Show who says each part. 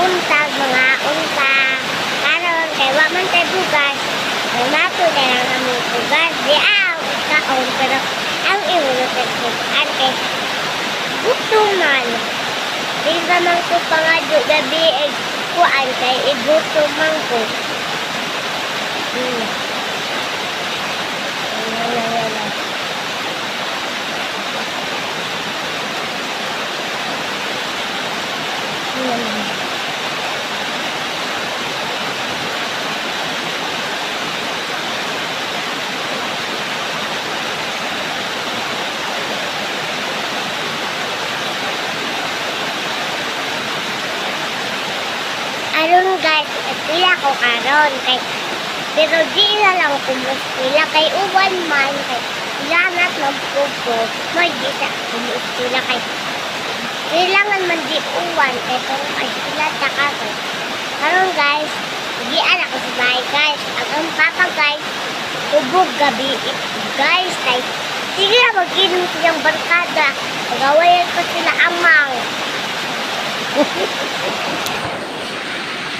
Speaker 1: buntag mga unta. Karon kay wa man tay bugas. Mato na lang ang bugas. Di kaon pero ang iwulutan ko kay gutuman. Di ba man ko pangadyo gabi kuan kay igutom man ko. Aron guys, pila ko karon kay pero di na lang kumuspila kay uwan man kay lanat ng pupo may di sa kumuspila kay kailangan man di uwan kay kung ay sila takakay. Karon guys, di anak ko sa bahay guys. Ang papa guys, ubog gabi guys kay sige na mag-inom silang barkada. Pagawayan ko sila amang.